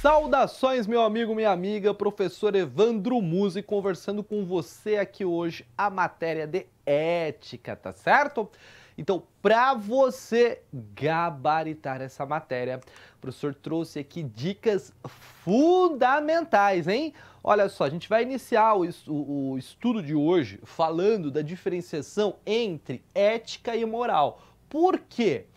Saudações, meu amigo, minha amiga, professor Evandro Musi, conversando com você aqui hoje a matéria de ética, tá certo? Então, para você gabaritar essa matéria, o professor trouxe aqui dicas fundamentais, hein? Olha só, a gente vai iniciar o estudo de hoje falando da diferenciação entre ética e moral. Por quê?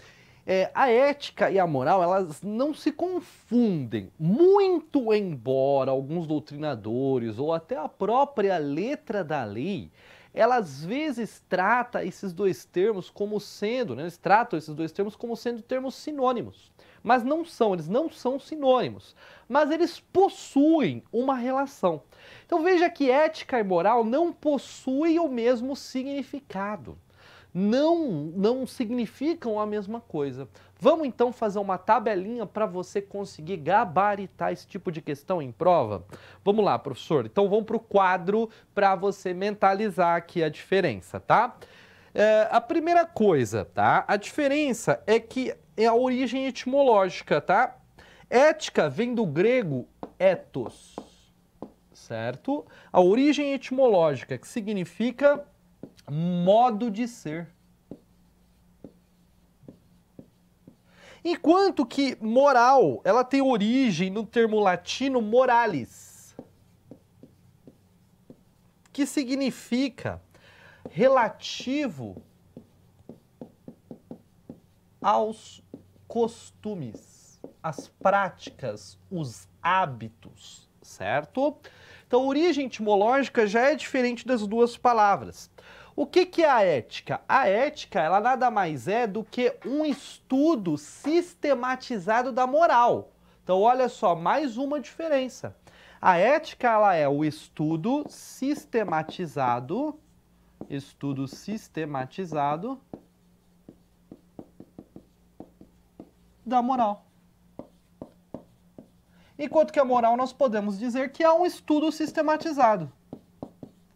A ética e a moral, elas não se confundem, muito embora alguns doutrinadores ou até a própria letra da lei, ela às vezes trata esses dois termos como sendo, né, eles tratam esses dois termos como sendo termos sinônimos. Mas não são, eles não são sinônimos, mas eles possuem uma relação. Então veja que ética e moral não possuem o mesmo significado. Não significam a mesma coisa. Vamos então fazer uma tabelinha para você conseguir gabaritar esse tipo de questão em prova? Vamos lá, professor. Então vamos para o quadro para você mentalizar aqui a diferença, tá? A primeira coisa, tá? A diferença é que é a origem etimológica, tá? Ética vem do grego ethos, certo? A origem etimológica, que significa modo de ser. Enquanto que moral, ela tem origem no termo latino moralis, que significa relativo aos costumes, às práticas, os hábitos, certo? Então, a origem etimológica já é diferente das duas palavras. O que é a ética? A ética, ela nada mais é do que um estudo sistematizado da moral. Então, olha só, mais uma diferença. A ética, ela é o estudo sistematizado da moral. Enquanto que a moral nós podemos dizer que é um estudo sistematizado.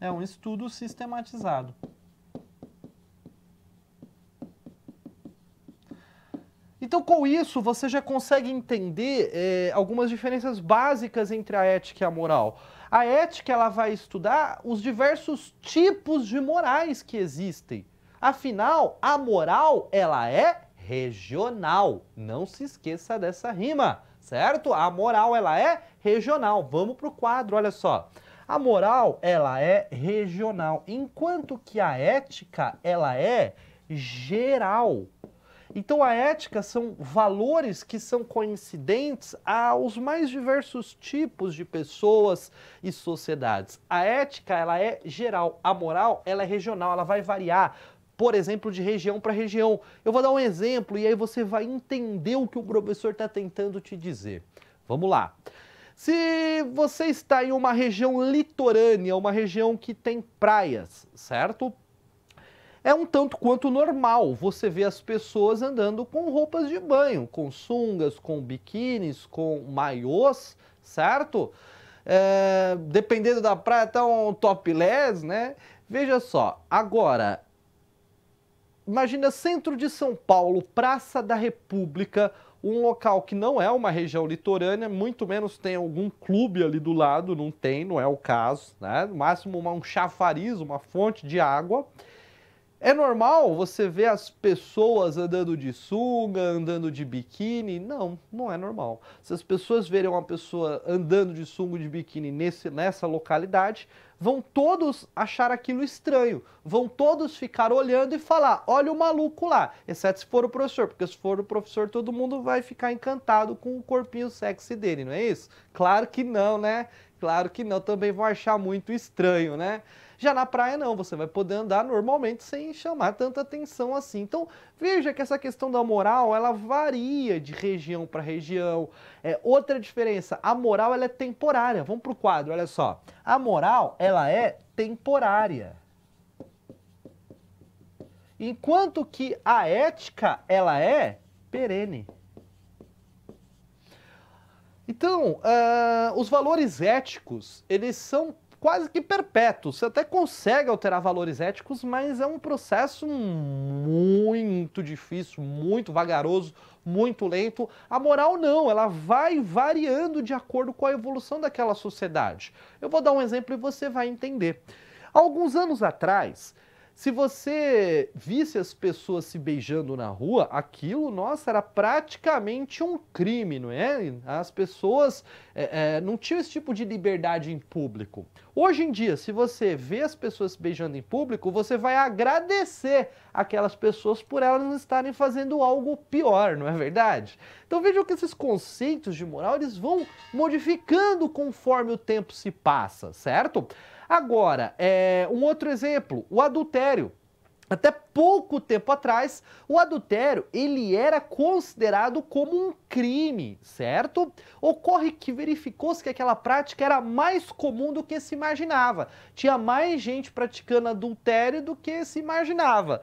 É um estudo sistematizado. Então, com isso, você já consegue entender algumas diferenças básicas entre a ética e a moral. A ética, ela vai estudar os diversos tipos de morais que existem. Afinal, a moral, ela é regional. Não se esqueça dessa rima, certo? A moral, ela é regional. Vamos para o quadro, olha só. A moral, ela é regional, enquanto que a ética, ela é geral. Então, a ética são valores que são coincidentes aos mais diversos tipos de pessoas e sociedades. A ética, ela é geral. A moral, ela é regional, ela vai variar, por exemplo, de região para região. Eu vou dar um exemplo e aí você vai entender o que o professor está tentando te dizer. Vamos lá. Se você está em uma região litorânea, uma região que tem praias, certo? É um tanto quanto normal você ver as pessoas andando com roupas de banho, com sungas, com biquínis, com maiôs, certo? Dependendo da praia, até um topless, né? Veja só, agora, imagina centro de São Paulo, Praça da República, um local que não é uma região litorânea, muito menos tem algum clube ali do lado, não é o caso, né? No máximo um chafariz, uma fonte de água. É normal você ver as pessoas andando de sunga, andando de biquíni? Não, não é normal. Se as pessoas verem uma pessoa andando de sunga de biquíni nessa localidade, vão todos achar aquilo estranho. Vão todos ficar olhando e falar, olha o maluco lá. Exceto se for o professor, porque se for o professor todo mundo vai ficar encantado com o corpinho sexy dele, não é isso? Claro que não, né? Claro que não, também vão achar muito estranho, né? Já na praia não, você vai poder andar normalmente sem chamar tanta atenção assim. Então, veja que essa questão da moral, ela varia de região para região. Outra diferença, a moral ela é temporária. Vamos para o quadro, olha só. A moral, ela é temporária. Enquanto que a ética, ela é perene. Então, os valores éticos, eles são quase que perpétuo. Você até consegue alterar valores éticos, mas é um processo muito difícil, muito vagaroso, muito lento. A moral não, ela vai variando de acordo com a evolução daquela sociedade. Eu vou dar um exemplo e você vai entender. Alguns anos atrás, se você visse as pessoas se beijando na rua, aquilo, nossa, era praticamente um crime, não é? As pessoas não tinham esse tipo de liberdade em público. Hoje em dia, se você vê as pessoas se beijando em público, você vai agradecer aquelas pessoas por elas não estarem fazendo algo pior, não é verdade? Então vejam que esses conceitos de moral, eles vão modificando conforme o tempo se passa, certo? Agora, um outro exemplo, o adultério. Até pouco tempo atrás, o adultério, ele era considerado como um crime, certo? Ocorre que verificou-se que aquela prática era mais comum do que se imaginava. Tinha mais gente praticando adultério do que se imaginava.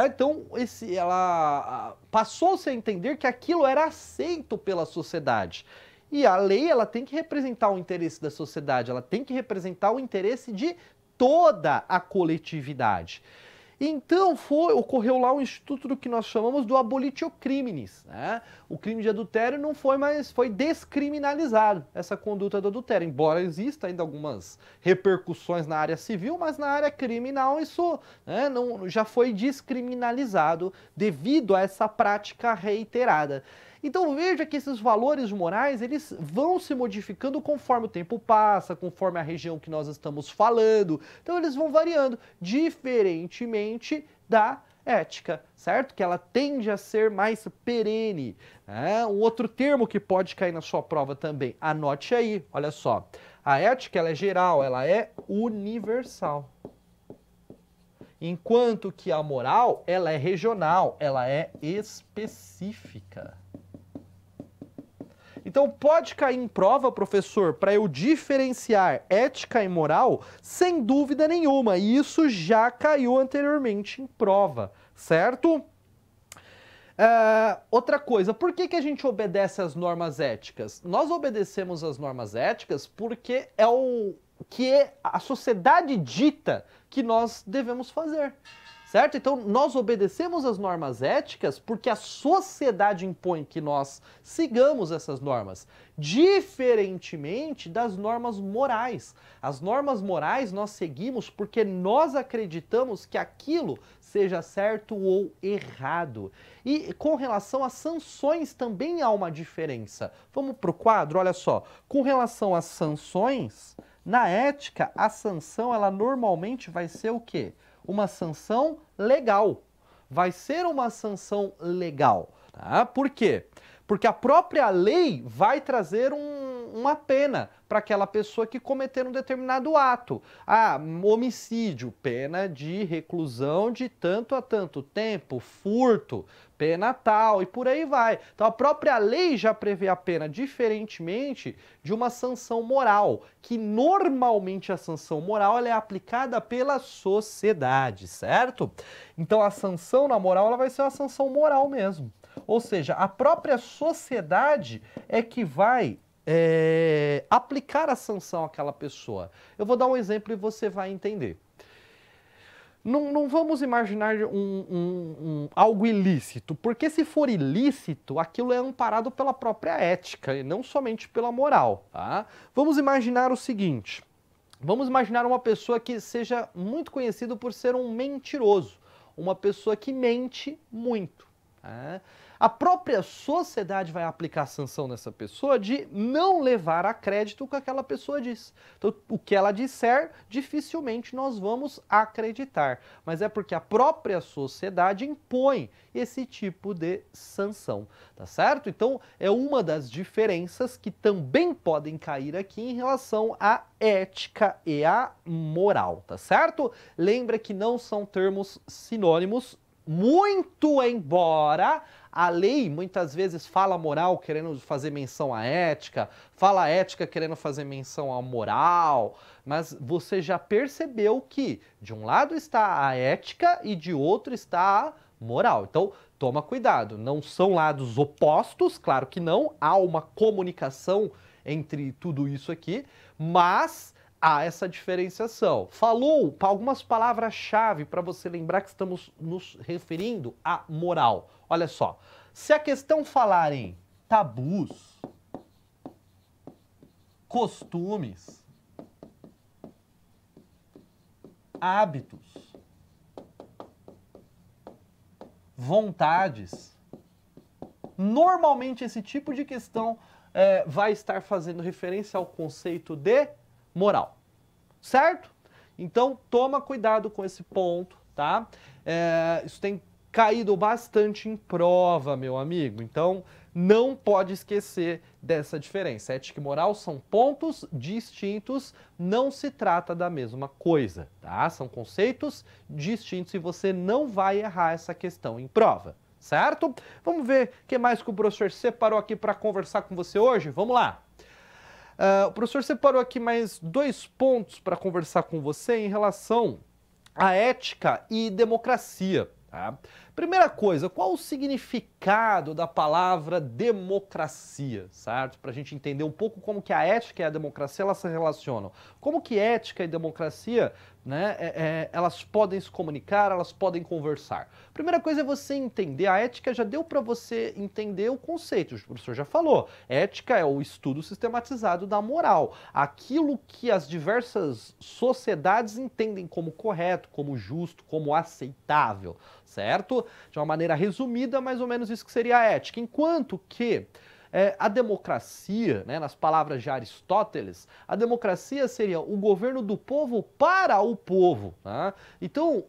Então, ela passou-se a entender que aquilo era aceito pela sociedade. E a lei, ela tem que representar o interesse da sociedade, ela tem que representar o interesse de toda a coletividade. Então ocorreu lá um instituto do que nós chamamos do abolitio criminis, né? O crime de adultério não foi mais, foi descriminalizado, essa conduta do adultério, embora exista ainda algumas repercussões na área civil, mas na área criminal isso, né, já foi descriminalizado devido a essa prática reiterada. Então veja que esses valores morais, eles vão se modificando conforme o tempo passa, conforme a região que nós estamos falando. Então eles vão variando, diferentemente da ética, certo? Que ela tende a ser mais perene. Um outro termo que pode cair na sua prova também, anote aí, olha só. A ética, ela é geral, ela é universal. Enquanto que a moral, ela é regional, ela é específica. Então pode cair em prova, professor, para eu diferenciar ética e moral, sem dúvida nenhuma. E isso já caiu anteriormente em prova, certo? Outra coisa, por que a gente obedece às normas éticas? Nós obedecemos às normas éticas porque é o que a sociedade dita que nós devemos fazer. Certo? Então, nós obedecemos às normas éticas porque a sociedade impõe que nós sigamos essas normas, diferentemente das normas morais. As normas morais nós seguimos porque nós acreditamos que aquilo seja certo ou errado. E com relação às sanções também há uma diferença. Vamos para o quadro, olha só. Com relação às sanções, na ética, a sanção ela normalmente vai ser o quê? Uma sanção legal. Vai ser uma sanção legal. Tá? Por quê? Porque a própria lei vai trazer uma pena para aquela pessoa que cometer um determinado ato. Homicídio, pena de reclusão de tanto a tanto tempo, furto, pena tal, e por aí vai. Então a própria lei já prevê a pena, diferentemente de uma sanção moral, que normalmente a sanção moral ela é aplicada pela sociedade, certo? Então a sanção na moral ela vai ser uma sanção moral mesmo. Ou seja, a própria sociedade é que vai aplicar a sanção àquela pessoa. Eu vou dar um exemplo e você vai entender. Não vamos imaginar algo ilícito, porque se for ilícito, aquilo é amparado pela própria ética e não somente pela moral. Tá? Vamos imaginar o seguinte, vamos imaginar uma pessoa que seja muito conhecida por ser um mentiroso, uma pessoa que mente muito. Tá? A própria sociedade vai aplicar a sanção nessa pessoa de não levar a crédito o que aquela pessoa diz. Então, o que ela disser, dificilmente nós vamos acreditar. Mas é porque a própria sociedade impõe esse tipo de sanção, tá certo? Então, é uma das diferenças que também podem cair aqui em relação à ética e à moral, tá certo? Lembra que não são termos sinônimos, muito embora a lei muitas vezes fala moral querendo fazer menção à ética, fala ética querendo fazer menção à moral, mas você já percebeu que de um lado está a ética e de outro está a moral. Então, toma cuidado, não são lados opostos, claro que não, há uma comunicação entre tudo isso aqui, mas há essa diferenciação. Falou algumas palavras-chave para você lembrar que estamos nos referindo à moral. Olha só, se a questão falar em tabus, costumes, hábitos, vontades, normalmente esse tipo de questão vai estar fazendo referência ao conceito de moral, certo? Então toma cuidado com esse ponto, tá? Isso tem caído bastante em prova, meu amigo, então não pode esquecer dessa diferença. Ética e moral são pontos distintos, não se trata da mesma coisa, tá? São conceitos distintos e você não vai errar essa questão em prova, certo? Vamos ver o que mais que o professor separou aqui para conversar com você hoje? Vamos lá! O professor separou aqui mais 2 pontos para conversar com você em relação à ética e democracia. Tá? Primeira coisa, qual o significado da palavra democracia, certo? Para a gente entender um pouco como que a ética e a democracia elas se relacionam. Como que ética e democracia, né, elas podem se comunicar, elas podem conversar. Primeira coisa é você entender, a ética já deu para você entender o conceito, o professor já falou. Ética é o estudo sistematizado da moral, aquilo que as diversas sociedades entendem como correto, como justo, como aceitável, certo? De uma maneira resumida, mais ou menos isso que seria a ética. Enquanto que a democracia, né, nas palavras de Aristóteles, a democracia seria o governo do povo para o povo. Tá? Então,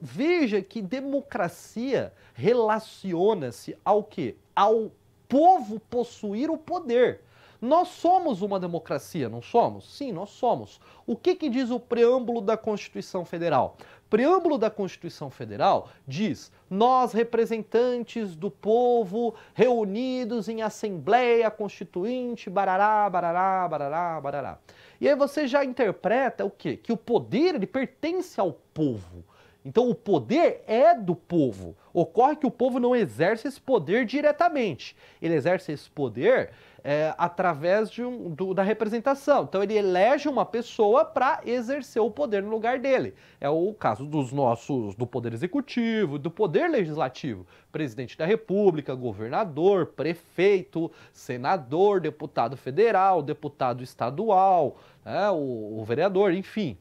veja que democracia relaciona-se ao quê? Ao povo possuir o poder. Nós somos uma democracia, não somos? Sim, nós somos. O que diz o preâmbulo da Constituição Federal? O preâmbulo da Constituição Federal diz: nós, representantes do povo, reunidos em Assembleia Constituinte, barará, barará, barará, barará. E aí você já interpreta o quê? Que o poder ele pertence ao povo. Então o poder é do povo. Ocorre que o povo não exerce esse poder diretamente. Ele exerce esse poder através da representação. Então ele elege uma pessoa para exercer o poder no lugar dele. É o caso do poder executivo, do poder legislativo. Presidente da República, governador, prefeito, senador, deputado federal, deputado estadual, o vereador, enfim.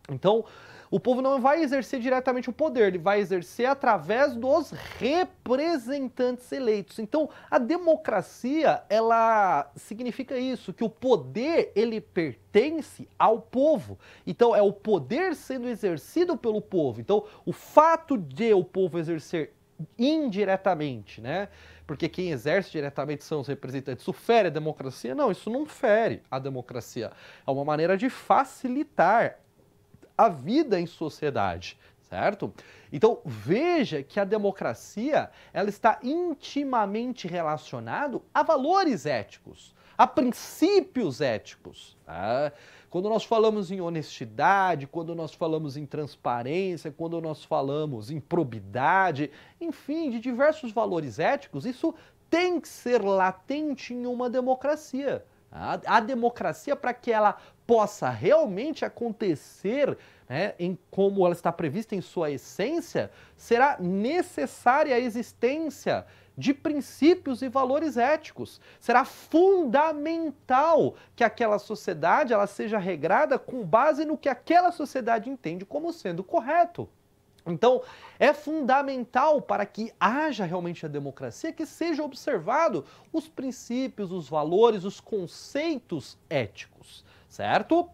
Então, o povo não vai exercer diretamente o poder, ele vai exercer através dos representantes eleitos. Então, a democracia, ela significa isso, que o poder, ele pertence ao povo. Então, é o poder sendo exercido pelo povo. Então, o fato de o povo exercer indiretamente, né? Porque quem exerce diretamente são os representantes. Isso fere a democracia? Não, isso não fere a democracia. É uma maneira de facilitar a vida em sociedade, certo? Então, veja que a democracia, ela está intimamente relacionada a valores éticos, a princípios éticos. Tá? Quando nós falamos em honestidade, quando nós falamos em transparência, quando nós falamos em probidade, enfim, de diversos valores éticos, isso tem que ser latente em uma democracia. A democracia, para que ela possa realmente acontecer, né, em como ela está prevista em sua essência, será necessária a existência de princípios e valores éticos. Será fundamental que aquela sociedade ela seja regrada com base no que aquela sociedade entende como sendo correto. Então, é fundamental para que haja realmente a democracia que seja observado os princípios, os valores, os conceitos éticos, certo?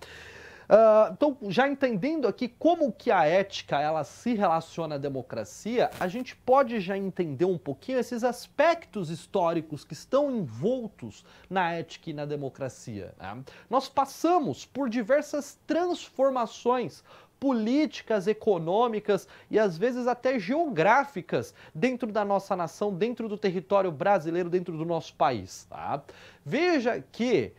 Então, já entendendo aqui como que a ética ela se relaciona à democracia, a gente pode já entender um pouquinho esses aspectos históricos que estão envoltos na ética e na democracia. Né? Nós passamos por diversas transformações políticas, econômicas e às vezes até geográficas dentro da nossa nação, dentro do território brasileiro, dentro do nosso país. Tá? Veja que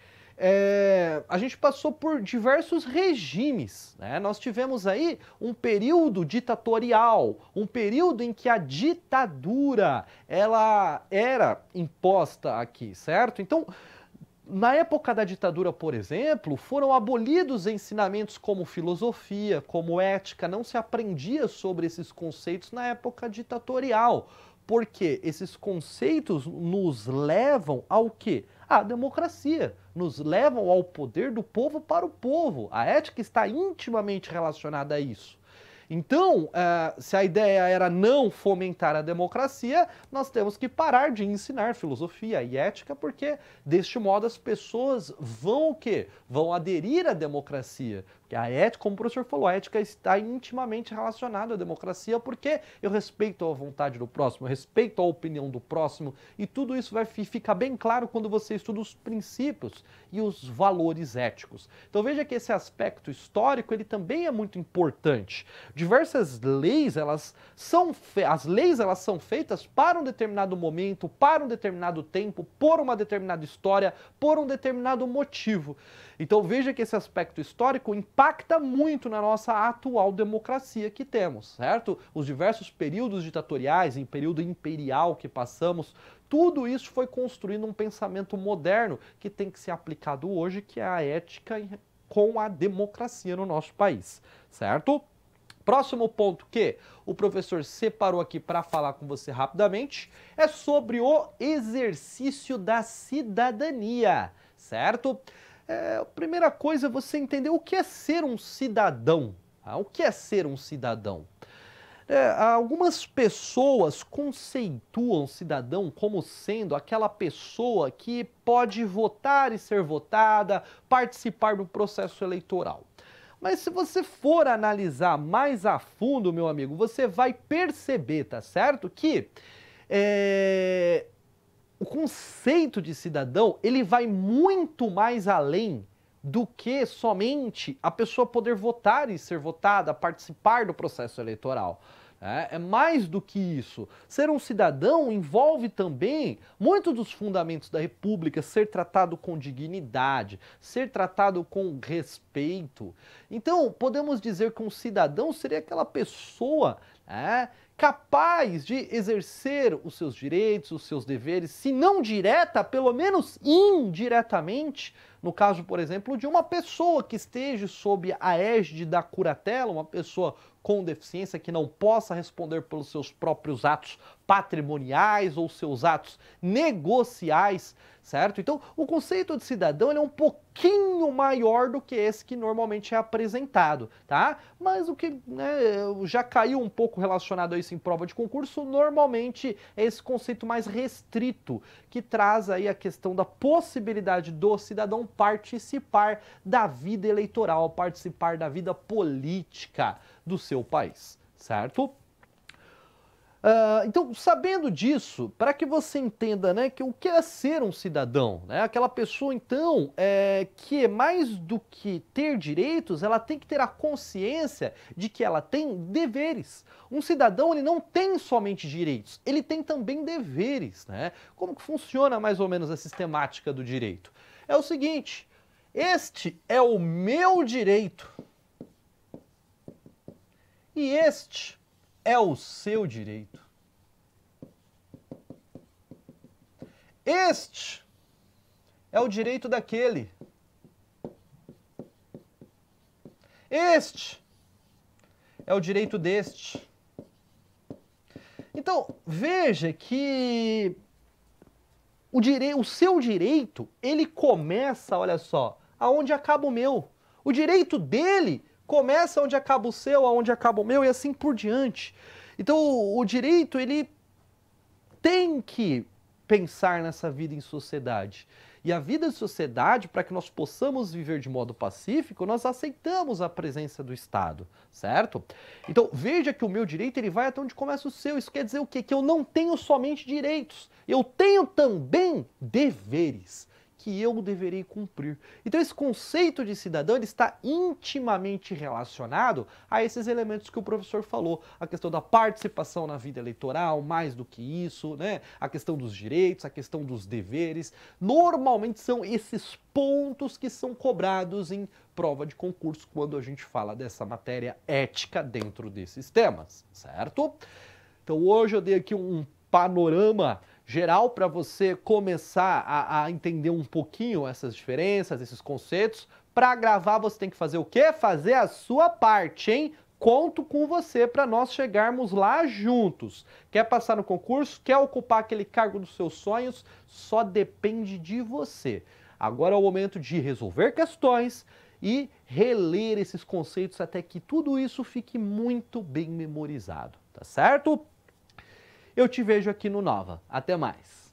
a gente passou por diversos regimes, né? Nós tivemos aí um período ditatorial, um período em que a ditadura ela era imposta aqui, certo? Então, Na época da ditadura, por exemplo, foram abolidos ensinamentos como filosofia, como ética, não se aprendia sobre esses conceitos na época ditatorial, porque esses conceitos nos levam ao quê? À democracia, nos levam ao poder do povo para o povo. A ética está intimamente relacionada a isso. Então, se a ideia era não fomentar a democracia, nós temos que parar de ensinar filosofia e ética, porque deste modo as pessoas vão o quê? Vão aderir à democracia. Porque a ética, como o professor falou, a ética está intimamente relacionada à democracia, porque eu respeito a vontade do próximo, eu respeito a opinião do próximo, e tudo isso vai ficar bem claro quando você estuda os princípios e os valores éticos. Então veja que esse aspecto histórico, ele também é muito importante. Diversas leis, as leis elas são feitas para um determinado momento, para um determinado tempo, por uma determinada história, por um determinado motivo. Então veja que esse aspecto histórico impacta muito na nossa atual democracia que temos, certo? Os diversos períodos ditatoriais, em período imperial que passamos, tudo isso foi construindo um pensamento moderno que tem que ser aplicado hoje, que é a ética com a democracia no nosso país, certo? Próximo ponto que o professor separou aqui para falar com você rapidamente é sobre o exercício da cidadania, certo? A primeira coisa é você entender o que é ser um cidadão. O que é ser um cidadão? Algumas pessoas conceituam cidadão como sendo aquela pessoa que pode votar e ser votada, participar do processo eleitoral. Mas se você for analisar mais a fundo, meu amigo, você vai perceber, tá certo? Que o conceito de cidadão, ele vai muito mais além do que somente a pessoa poder votar e ser votada, participar do processo eleitoral. É mais do que isso. Ser um cidadão envolve também muitos dos fundamentos da República, ser tratado com dignidade, ser tratado com respeito. Então, podemos dizer que um cidadão seria aquela pessoa capaz de exercer os seus direitos, os seus deveres, se não direta, pelo menos indiretamente, no caso, por exemplo, de uma pessoa que esteja sob a égide da curatela, uma pessoa com deficiência que não possa responder pelos seus próprios atos patrimoniais ou seus atos negociais, certo? Então, o conceito de cidadão ele é um pouquinho maior do que esse que normalmente é apresentado, tá? Mas o que já caiu um pouco relacionado a isso em prova de concurso, normalmente é esse conceito mais restrito, que traz aí a questão da possibilidade do cidadão participar da vida eleitoral, participar da vida política do seu país, certo? Então, sabendo disso, para que você entenda que o que é ser um cidadão, aquela pessoa, então, que é mais do que ter direitos, ela tem que ter a consciência de que ela tem deveres. Um cidadão, ele não tem somente direitos, ele tem também deveres, Como que funciona mais ou menos a sistemática do direito? É o seguinte, este é o meu direito e este é o seu direito. Este é o direito daquele. Este é o direito deste. Então, veja que o seu direito, ele começa, olha só, aonde acaba o meu. O direito dele começa onde acaba o seu, aonde acaba o meu e assim por diante. Então, o direito, ele tem que pensar nessa vida em sociedade. E a vida em sociedade, para que nós possamos viver de modo pacífico, nós aceitamos a presença do Estado, certo? Então, veja que o meu direito, ele vai até onde começa o seu. Isso quer dizer o quê? Que eu não tenho somente direitos, eu tenho também deveres que eu deverei cumprir. Então esse conceito de cidadão ele está intimamente relacionado a esses elementos que o professor falou, a questão da participação na vida eleitoral, mais do que isso, a questão dos direitos, a questão dos deveres. Normalmente são esses pontos que são cobrados em prova de concurso quando a gente fala dessa matéria ética dentro desses temas, certo? Então hoje eu dei aqui um panorama geral para você começar a entender um pouquinho essas diferenças, esses conceitos. Para gravar você tem que fazer o quê? Fazer a sua parte, hein? Conto com você para nós chegarmos lá juntos. Quer passar no concurso? Quer ocupar aquele cargo dos seus sonhos? Só depende de você. Agora é o momento de resolver questões e reler esses conceitos até que tudo isso fique muito bem memorizado, tá certo? Eu te vejo aqui no Nova. Até mais!